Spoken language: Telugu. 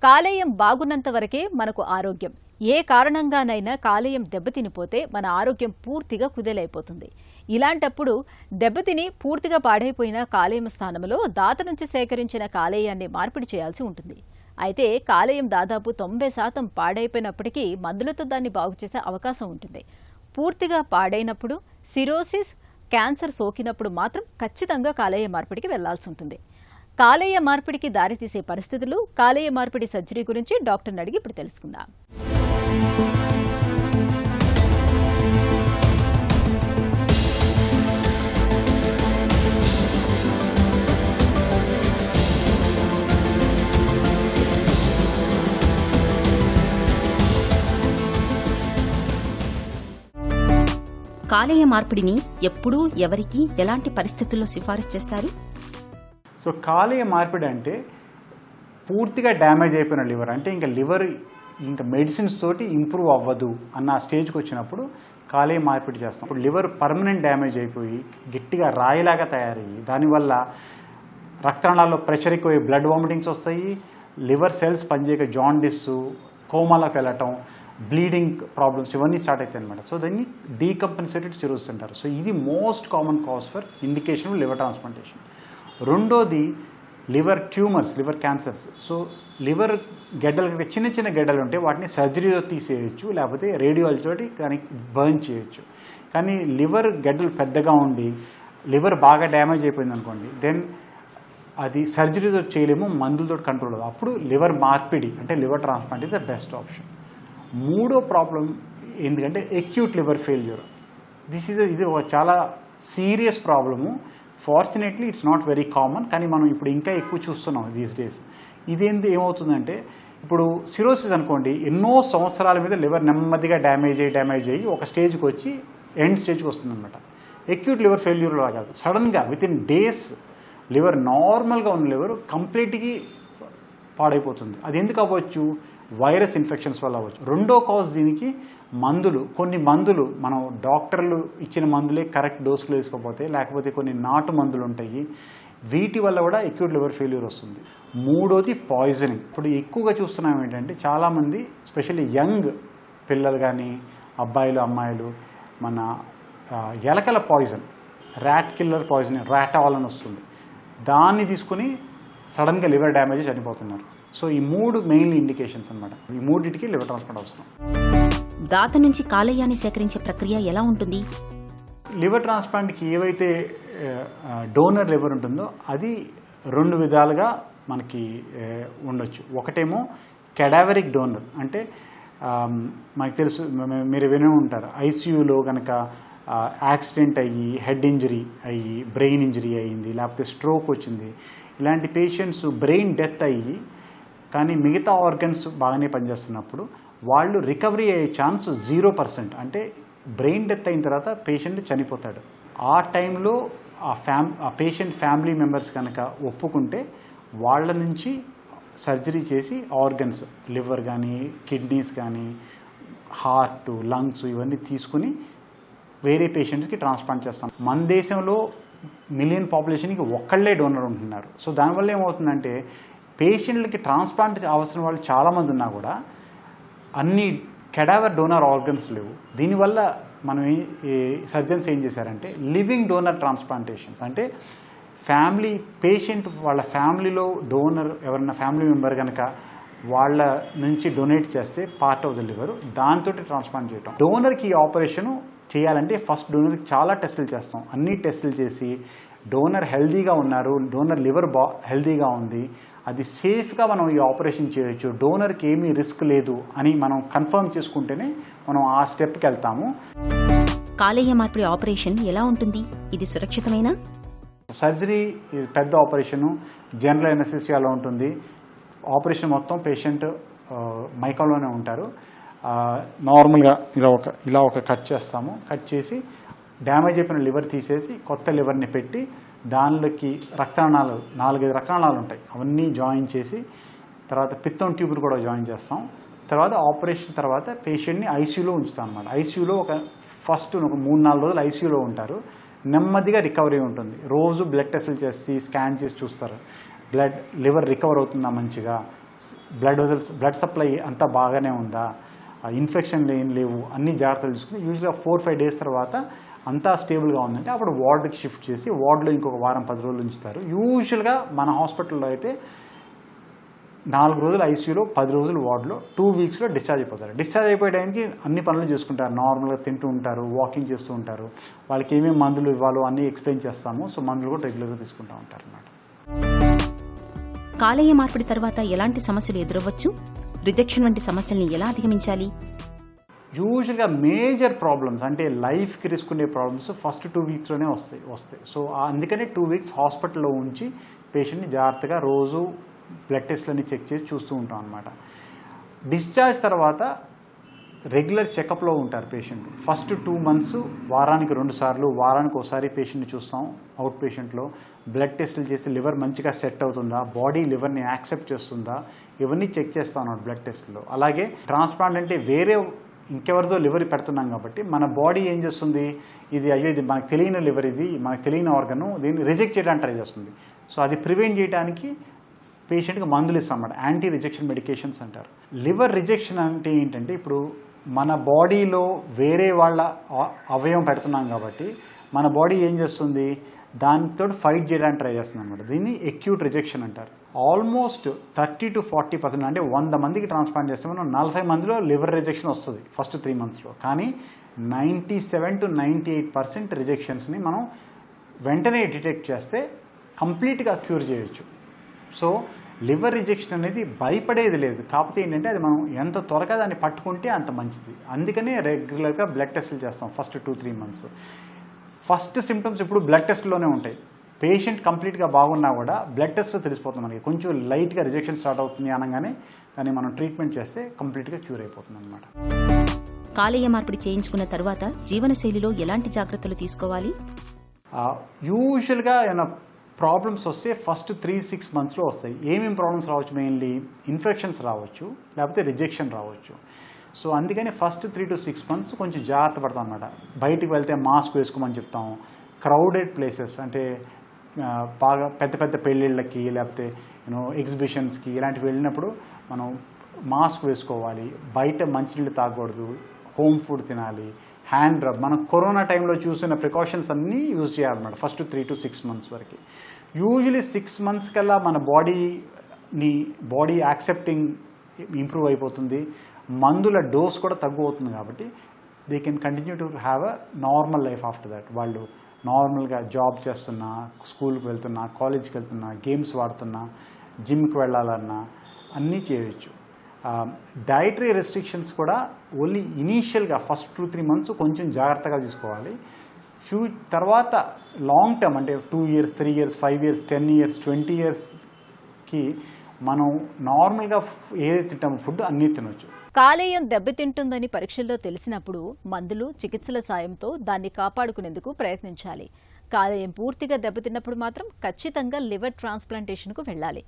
కాలేయం బాగున్నంత వరకే మనకు ఆరోగ్యం. ఏ కారణంగానైనా కాలేయం దెబ్బతినిపోతే మన ఆరోగ్యం పూర్తిగా కుదేలైపోతుంది. ఇలాంటప్పుడు దెబ్బతిని పూర్తిగా పాడైపోయిన కాలేయం స్థానంలో దాత నుంచి సేకరించిన కాలేయాన్ని మార్పిడి చేయాల్సి ఉంటుంది. అయితే కాలేయం దాదాపు 90% పాడైపోయినప్పటికీ మందులతో దాన్ని బాగుచేసే అవకాశం ఉంటుంది. పూర్తిగా పాడైనప్పుడు, సిరోసిస్, క్యాన్సర్ సోకినప్పుడు మాత్రం ఖచ్చితంగా కాలేయ మార్పిడికి వెళ్లాల్సి ఉంటుంది. కాలేయ మార్పిడికి దారితీసే పరిస్థితులు, కాలేయ మార్పిడి సర్జరీ గురించి డాక్టర్ని అడిగి ఇప్పుడు తెలుసుకుందాం. కాలేయ మార్పిడిని ఎప్పుడు, ఎవరికి, ఎలాంటి పరిస్థితుల్లో సిఫారసు చేస్తారు? సో కాలేయ మార్పిడి అంటే పూర్తిగా డ్యామేజ్ అయిపోయిన లివర్, అంటే ఇంకా లివర్ ఇంకా మెడిసిన్స్ తోటి ఇంప్రూవ్ అవ్వదు అన్న స్టేజ్కి వచ్చినప్పుడు కాలేయ మార్పిడి చేస్తాం. ఇప్పుడు లివర్ పర్మనెంట్ డ్యామేజ్ అయిపోయి గట్టిగా రాయిలాగా తయారయ్యి దానివల్ల రక్తనాళాల్లో ప్రెషర్ ఎక్కువ, బ్లడ్ వామిటింగ్స్ వస్తాయి, లివర్ సెల్స్ పనిచేయక జాండిస్, కోమాలోకి వెళ్ళటం, బ్లీడింగ్ ప్రాబ్లమ్స్ ఇవన్నీ స్టార్ట్ అవుతాయి అనమాట. సో దాన్ని డీకంపెన్సేటెడ్ సిరోసిస్ అంటారు. సో ఇది most common cause for indication liver transplantation. రెండోది liver tumours, liver cancers. So liver గడ్డలు, చిన్న చిన్న గడ్డలు ఉంటే వాటిని సర్జరీతో తీసేయచ్చు, లేకపోతే రేడియాలజీతో కానీ బర్న్ చేయొచ్చు. కానీ లివర్ గడ్డలు పెద్దగా ఉండి లివర్ బాగా డ్యామేజ్ అయిపోయింది అనుకోండి, దెన్ అది సర్జరీతో చేయలేము, మందులతో కంట్రోల్ అవ్వదు. అప్పుడు లివర్ మార్పిడి అంటే liver transplant is the best option. మూడో ప్రాబ్లం ఎందుకంటే అక్యూట్ లివర్ ఫెయిల్యూర్. ఇది ఒక చాలా serious problem. Fortunately it's not very common, కానీ మనం ఇప్పుడు ఇంకా ఎక్కువ చూస్తున్నాం దీస్ డేస్. ఏమవుతుందంటే ఇప్పుడు సిరోసిస్ అనుకోండి, ఎన్నో సంవత్సరాల మీద లివర్ నెమ్మదిగా డ్యామేజ్ అయ్యి ఒక స్టేజ్కి వచ్చి ఎండ్ స్టేజ్కి వస్తుంది అనమాట. అక్యూట్ లివర్ ఫెయిల్యూర్లో కాదు, సడన్గా విత్ ఇన్ డేస్ లివర్ నార్మల్గా ఉన్న లివర్ కంప్లీట్గా పాడైపోతుంది. అది ఎందుకు అవ్వచ్చు? వైరస్ ఇన్ఫెక్షన్స్ వల్ల అవ్వచ్చు. రెండో కాజ్ దీనికి కొన్ని మందులు మనం డాక్టర్లు ఇచ్చిన మందులే కరెక్ట్ డోసులు వేసుకోకపోతే, లేకపోతే కొన్ని నాటు మందులు ఉంటాయి, వీటి వల్ల కూడా అక్యూట్ లివర్ ఫెయిల్యూర్ వస్తుంది. మూడోది పాయిజనింగ్. ఇప్పుడు ఎక్కువగా చూస్తున్నాం ఏంటంటే చాలామంది స్పెషల్లీ యంగ్ పిల్లలు కానీ అబ్బాయిలు అమ్మాయిలు మన ఎలకల పాయిజన్, ర్యాట్ కిల్లర్ పాయిజన్, ర్యాటాల్ అని వస్తుంది, దాన్ని తీసుకుని సడన్గా లివర్ డ్యామేజ్ చనిపోతున్నారు. సో ఈ మూడు మెయిన్ ఇండికేషన్స్ అనమాట. ఈ మూడింటికి లివర్ ట్రాన్స్ప్లాంట్ అవసరం. దాత నుంచి కాలేయాన్ని సేకరించే ప్రక్రియ ఎలా ఉంటుంది? లివర్ ట్రాన్స్ప్లాంట్కి ఏవైతే డోనర్ లివర్ ఉంటుందో అది రెండు విధాలుగా మనకి ఉండొచ్చు. ఒకటేమో కెడావరిక్ డోనర్, అంటే మనకు తెలుసు, మీరు వినే ఉంటారు, ఐసీయూలో కనుక యాక్సిడెంట్ అయ్యి హెడ్ ఇంజరీ అయ్యి బ్రెయిన్ ఇంజరీ అయ్యింది, లేకపోతే స్ట్రోక్ వచ్చింది, ఇలాంటి పేషెంట్స్ బ్రెయిన్ డెత్ అయ్యి కానీ మిగతా ఆర్గన్స్ బాగానే పనిచేస్తున్నప్పుడు వాళ్ళు రికవరీ అయ్యే ఛాన్స్ 0%. అంటే బ్రెయిన్ డెత్ అయిన తర్వాత పేషెంట్ చనిపోతాడు. ఆ టైంలో ఆ పేషెంట్ ఫ్యామిలీ మెంబర్స్ కనుక ఒప్పుకుంటే వాళ్ళ నుంచి సర్జరీ చేసి ఆర్గన్స్, లివర్ కానీ కిడ్నీస్ కానీ హార్ట్, లంగ్స్ ఇవన్నీ తీసుకుని వేరే పేషెంట్స్కి ట్రాన్స్ప్లాంట్ చేస్తాం. మన దేశంలో మిలియన్ పాపులేషన్కి ఒక్కళ్ళే డోనర్ ఉంటున్నారు. సో దానివల్ల ఏమవుతుందంటే పేషెంట్లకి ట్రాన్స్ప్లాంట్ అవసరం వాళ్ళు చాలామంది ఉన్నా కూడా అన్ని కెడావర్ డోనర్ ఆర్గన్స్ లేవు. దీనివల్ల మనం సర్జన్స్ ఏం చేశారంటే లివింగ్ డోనర్ ట్రాన్స్ప్లాంటేషన్స్, అంటే పేషెంట్ వాళ్ళ ఫ్యామిలీలో డోనర్ ఎవరైనా ఫ్యామిలీ మెంబర్ కనుక వాళ్ళ నుంచి డొనేట్ చేస్తే పార్ట్ ఆఫ్ ద లివర్, దాంతో ట్రాన్స్ప్లాంట్ చేయటం. డోనర్కి ఈ ఆపరేషను చేయాలంటే ఫస్ట్ డోనర్కి చాలా టెస్టులు చేస్తాం. అన్ని టెస్టులు చేసి డోనర్ హెల్దీగా ఉన్నారు, డోనర్ లివర్ హెల్దీగా ఉంది, అది సేఫ్గా మనం ఈ ఆపరేషన్ చేయొచ్చు, డోనర్కి ఏమీ రిస్క్ లేదు అని మనం కన్ఫర్మ్ చేసుకుంటేనే మనం ఆ స్టెప్కి వెళ్తాము. కాలేయ మార్పిడి ఆపరేషన్ ఎలా ఉంటుంది? ఇది సురక్షితమేనా? సర్జరీ పెద్ద ఆపరేషను, జనరల్ ఎనస్థీసియాలో ఉంటుంది. ఆపరేషన్ మొత్తం పేషెంట్ మైకంలోనే ఉంటారు. నార్మల్గా ఇలా ఒక కట్ చేస్తాము. కట్ చేసి డ్యామేజ్ అయిపోయిన లివర్ తీసేసి కొత్త లివర్ని పెట్టి దానిలోకి రక్తనాళాలు 4-5 రక్తనాళాలు ఉంటాయి, అవన్నీ జాయిన్ చేసి తర్వాత పిత్తం ట్యూబ్లు కూడా జాయిన్ చేస్తాం. తర్వాత ఆపరేషన్ తర్వాత పేషెంట్ని ఐసీయూలో ఉంచుతాం అన్నమాట. ఐసీయూలో ఫస్ట్ 3-4 రోజులు ఐసీయూలో ఉంటారు. నెమ్మదిగా రికవరీ ఉంటుంది. రోజు బ్లడ్ టెస్టులు చేసి స్కాన్ చేసి చూస్తారు, లివర్ రికవర్ అవుతుందా మంచిగా, బ్లడ్ సప్లై అంతా బాగానే ఉందా, ఇన్ఫెక్షన్లు ఏం లేవు, అన్ని జాగ్రత్తలు తీసుకుని యూజువల్గా 4-5 డేస్ తర్వాత అంతా స్టేబుల్గా ఉందంటే అప్పుడు వార్డుకి షిఫ్ట్ చేసి వార్డులో ఇంకొక వారం 10 రోజులు ఉంచుతారు. యూజువల్గా మన హాస్పిటల్లో అయితే 4 రోజులు ఐసీయూలో, 10 రోజులు వార్డులో, 2 వీక్స్లో డిశ్చార్జ్ అయిపోతారు. డిశ్చార్జ్ అయిపోయే టైంకి అన్ని పనులు చేసుకుంటారు, నార్మల్గా తింటూ ఉంటారు, వాకింగ్ చేస్తూ ఉంటారు. వాళ్ళకి ఏమేమి మందులు ఇవ్వాలో అన్నీ ఎక్స్ప్లెయిన్ చేస్తాము. సో మందులు కూడా రెగ్యులర్గా తీసుకుంటూ ఉంటారు అన్నమాట. కాలేయ మార్పిడి తర్వాత ఎలాంటి సమస్యలు ఎదురవ్వచ్చు? రిజెక్షన్ వంటి సమస్యల్ని ఎలా అధిగమించాలి? యూజువల్గా మేజర్ ప్రాబ్లమ్స్ అంటే లైఫ్కి రిస్క్ ఉండే ప్రాబ్లమ్స్ ఫస్ట్ 2 వీక్స్లోనే వస్తాయి. సో అందుకనే 2 వీక్స్ హాస్పిటల్లో ఉంచి పేషెంట్ని జాగ్రత్తగా రోజు బ్లడ్ టెస్ట్లన్నీ చెక్ చేసి చూస్తూ ఉంటాం అనమాట. డిశ్చార్జ్ తర్వాత రెగ్యులర్ చెకప్లో ఉంటారు పేషెంట్. ఫస్ట్ 2 మంత్స్ వారానికి 2 సార్లు, వారానికి ఒకసారి పేషెంట్ని చూస్తాం. అవుట్ పేషెంట్లో బ్లడ్ టెస్టులు చేసి లివర్ మంచిగా సెట్ అవుతుందా, బాడీ లివర్ని యాక్సెప్ట్ చేస్తుందా, ఇవన్నీ చెక్ చేస్తాం అన్నమాట బ్లడ్ టెస్ట్లో. అలాగే ట్రాన్స్ప్లాంట్ అంటే వేరే ఇంకెవరిదో లివర్ పెడుతున్నాం కాబట్టి మన బాడీ ఏం చేస్తుంది, ఇది మనకు తెలియని లివర్, ఇది మనకు తెలియని ఆర్గను, దీన్ని రిజెక్ట్ చేయడానికి ట్రై చేస్తుంది. సో అది ప్రివెంట్ చేయడానికి పేషెంట్కి మందులు ఇస్తాం అన్నమాట. యాంటీ రిజెక్షన్ మెడికేషన్స్ అంటారు. లివర్ రిజెక్షన్ అంటే ఏంటంటే ఇప్పుడు మన బాడీలో వేరే వాళ్ళ అవయవం పెడుతున్నాం కాబట్టి మన బాడీ ఏం చేస్తుంది, దానితో ఫైట్ చేయడానికి ట్రై చేస్తుంది అనమాట. దీన్ని ఎక్యూట్ రిజెక్షన్ అంటారు. ఆల్మోస్ట్ 30 to 40% అంటే 100 మందికి ట్రాన్స్ప్లాంట్ చేస్తే మనం 40 మందిలో లివర్ రిజెక్షన్ వస్తుంది ఫస్ట్ 3 మంత్స్లో. కానీ 97 to 98% రిజెక్షన్స్ని మనం వెంటనే డిటెక్ట్ చేస్తే కంప్లీట్గా క్యూర్ చేయొచ్చు. సో లివర్ రిజెక్షన్ అనేది భయపడేది లేదు. కాకపోతే ఏంటంటే అది మనం ఎంత త్వరగా దాన్ని పట్టుకుంటే అంత మంచిది. అందుకనే రెగ్యులర్గా బ్లడ్ టెస్టులు చేస్తాం ఫస్ట్ 2-3 మంత్స్. ఫస్ట్ సిమ్టమ్స్ ఇప్పుడు బ్లడ్ టెస్ట్లోనే ఉంటాయి. పేషెంట్ కంప్లీట్గా బాగున్నా కూడా బ్లడ్ టెస్ట్లో తెలిసిపోతుంది మనకి. కొంచెం లైట్గా రిజెక్షన్ స్టార్ట్ అవుతుంది అనగానే దాన్ని మనం ట్రీట్మెంట్ చేస్తే కంప్లీట్గా క్యూర్ అయిపోతుంది అనమాట. కాలేయ మార్పిడి చేయించుకున్న తర్వాత జీవనశైలిలో ఎలాంటి జాగ్రత్తలు తీసుకోవాలి? యూజువల్గా ఏమైనా ప్రాబ్లమ్స్ వస్తే ఫస్ట్ 3-6 మంత్స్లో వస్తాయి. ఏమేమి ప్రాబ్లమ్స్ రావచ్చు? మెయిన్లీ ఇన్ఫెక్షన్స్ రావచ్చు, లేకపోతే రిజెక్షన్ రావచ్చు. సో అందుకని ఫస్ట్ 3 to 6 మంత్స్ కొంచెం జాగ్రత్త పడతాం అనమాట. బయటికి వెళ్తే మాస్క్ వేసుకోమని చెప్తాం. క్రౌడెడ్ ప్లేసెస్ అంటే బాగా పెద్ద పెద్ద పెళ్ళిళ్ళకి లేకపోతే ఎగ్జిబిషన్స్కి ఇలాంటివి వెళ్ళినప్పుడు మనం మాస్క్ వేసుకోవాలి. బయట మంచినీళ్ళు తాగకూడదు, హోమ్ ఫుడ్ తినాలి, హ్యాండ్ రబ్. మనం కరోనా టైంలో చూసిన ప్రికాషన్స్ అన్నీ యూజ్ చేయాలన్నమాట ఫస్ట్ 3 to 6 మంత్స్ వరకు. యూజువలీ 6 మంత్స్ కల్లా మన బాడీ యాక్సెప్టింగ్ ఇంప్రూవ్ అయిపోతుంది, మందుల డోస్ కూడా తగ్గు అవుతుంది. కాబట్టి they can continue to have a normal life after that. వాళ్ళు నార్మల్గా జాబ్ చేస్తున్నా, స్కూల్కి వెళ్తున్నా, కాలేజ్కి వెళ్తున్నా, గేమ్స్ ఆడుతున్నా, జిమ్కి వెళ్ళాలన్నా అన్నీ చేయొచ్చు. డైటరీ రెస్ట్రిక్షన్స్ కూడా ఓన్లీ ఇనీషియల్గా ఫస్ట్ 2-3 మంత్స్ కొంచెం జాగ్రత్తగా తీసుకోవాలి. తర్వాత లాంగ్ టర్మ్ అంటే 2 years, 3 years, 5 years, 10 years, 20 yearsకి మనం నార్మల్గా ఏదైతే తింటామో ఫుడ్ అన్నీ తినొచ్చు. కాలేయం దెబ్బతింటుందని పరీక్షల్లో తెలిసినప్పుడు మందులు, చికిత్సల సాయంతో దాన్ని కాపాడుకునేందుకు ప్రయత్నించాలి. కాలేయం పూర్తిగా దెబ్బతిన్నప్పుడు మాత్రం ఖచ్చితంగా లివర్ ట్రాన్స్ప్లాంటేషన్కు వెళ్ళాలి.